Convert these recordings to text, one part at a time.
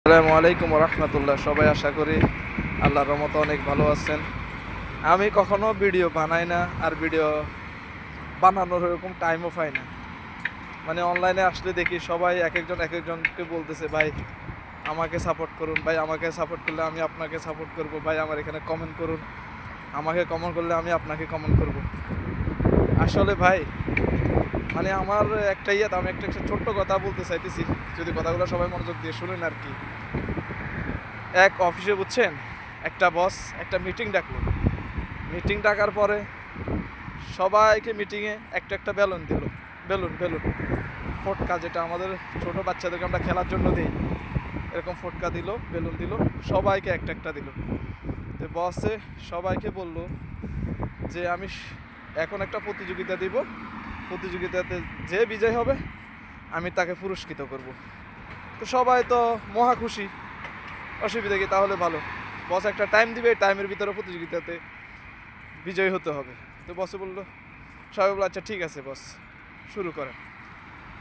আসসালামু আলাইকুম রহমতুল্লাহ। সবাই আশা করি আল্লাহর রহমতে অনেক ভালো আছেন। আমি কখনো ভিডিও বানাই না, আর ভিডিও বানানোর এরকম টাইমও পাই না। মানে অনলাইনে আসলে দেখি সবাই এক একজনকে বলতেছে, ভাই আমাকে সাপোর্ট করুন, ভাই আমাকে সাপোর্ট করলে আমি আপনাকে সাপোর্ট করব, ভাই আমার এখানে কমেন্ট করুন, আমাকে কমেন্ট করলে আমি আপনাকে কমেন্ট করব। আসলে ভাই মানে আমার একটা আমি একটা ছোট্ট কথা বলতে চাইতেছি, যদি কথাগুলো সবাই মনোযোগ দিয়ে শুনেন আর কি। এক অফিসে বুঝছেন, একটা বস একটা মিটিং ডাকলো। মিটিং ডাকার পরে সবাইকে মিটিংয়ে একটা একটা বেলুন দিল। বেলুন বেলুন ফটকা, যেটা আমাদের ছোট বাচ্চাদেরকে আমরা খেলার জন্য দিই, এরকম ফটকা দিল, বেলুন দিল, সবাইকে একটা একটা দিল। তো বসে সবাইকে বলল যে আমি এখন একটা প্রতিযোগিতা দিব, প্রতিযোগিতাতে যে বিজয় হবে আমি তাকে পুরস্কৃত করব। তো সবাই তো মহা খুশি, অসুবিধা কি, তাহলে ভালো। বস একটা টাইম দিবে, টাইমের ভিতরে প্রতিযোগিতাতে বিজয়ী হতে হবে। তো বসে বললো, সবাই বললো আচ্ছা ঠিক আছে বস, শুরু করেন।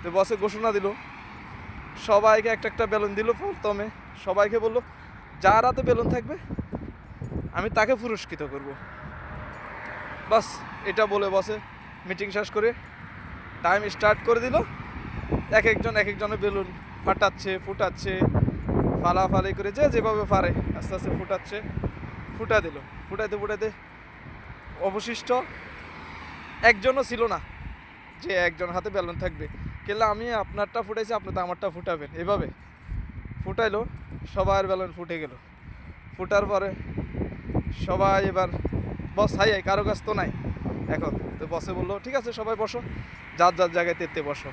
তো বসে ঘোষণা দিল, সবাইকে একটা একটা বেলুন দিল। প্রথমে সবাইকে বললো, যার হাতে বেলুন থাকবে আমি তাকে পুরস্কৃত করব। বাস এটা বলে বসে মিটিং শেষ করে টাইম স্টার্ট করে দিল। এক একজনের বেলুন ফাটাচ্ছে, ফুটাচ্ছে, ফালাফালি করে যে যেভাবে পারে আস্তে আস্তে ফুটাচ্ছে, ফুটা দিল। ফুটাইতে ফুটাইতে অবশিষ্ট একজনও ছিল না যে একজন হাতে বেলুন থাকবে। কেলা আমি আপনারটা ফুটাইছি, আপনি তো আমারটা ফুটাবেন, এভাবে ফুটাইলো। সবার বেলুন ফুটে গেল। ফুটার পরে সবাই এবার বস হাই হাই, কারো কাছ তো নাই এখন। তো বসে বললো ঠিক আছে সবাই বসো, যার যার জায়গায় তেতে বসো।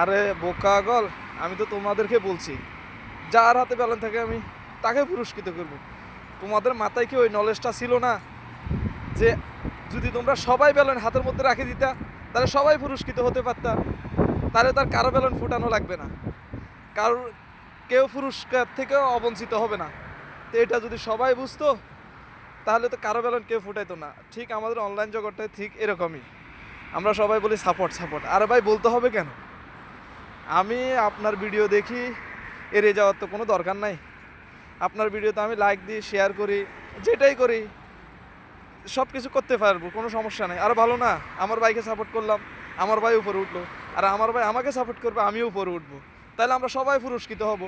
আরে বোকা গল, আমি তো তোমাদেরকে বলছি যার হাতে বেলুন থাকে আমি তাকে পুরস্কৃত করব। তোমাদের মাথায় কি ওই নলেজটা ছিল না যে যদি তোমরা সবাই বেলুন হাতের মধ্যে রাখে দিতা তাহলে সবাই পুরস্কৃত হতে পারতা, তাহলে তার কারো বেলুন ফুটানো লাগবে না, কারোর কেউ পুরস্কার থেকেও অবঞ্চিত হবে না। তো এটা যদি সবাই বুঝতো তাহলে তো কারো বেলুন কেউ ফুটাইতো না। ঠিক আমাদের অনলাইন জগৎটায় ঠিক এরকমই, আমরা সবাই বলি সাপোর্ট সাপোর্ট। আরে ভাই বলতে হবে কেন? আমি আপনার ভিডিও দেখি, এড়িয়ে যাওয়ার তো কোনো দরকার নাই। আপনার ভিডিওতে আমি লাইক দিই, শেয়ার করি, যেটাই করি সব কিছু করতে পারবো, কোনো সমস্যা নেই। আর ভালো না, আমার ভাইকে সাপোর্ট করলাম, আমার ভাই উপরে উঠলো, আর আমার ভাই আমাকে সাপোর্ট করবে, আমিও উপরে উঠবো। তাহলে আমরা সবাই পুরস্কৃত হব।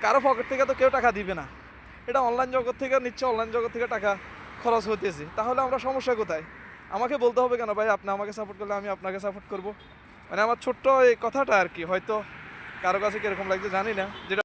কারো পকেট থেকে তো কেউ টাকা দিবে না, এটা অনলাইন জগৎ থেকে নিচ্ছে, অনলাইন জগৎ থেকে টাকা খরচ হতেছে। তাহলে আমরা সমস্যা কোথায়? আমাকে বলতে হবে কেন ভাই আপনি আমাকে সাপোর্ট করলে আমি আপনাকে সাপোর্ট করব? মানে আমার ছোট্ট এই কথাটা আর কি, হয়তো কারো কাছে কীরকম লাগছে জানি না, যেটা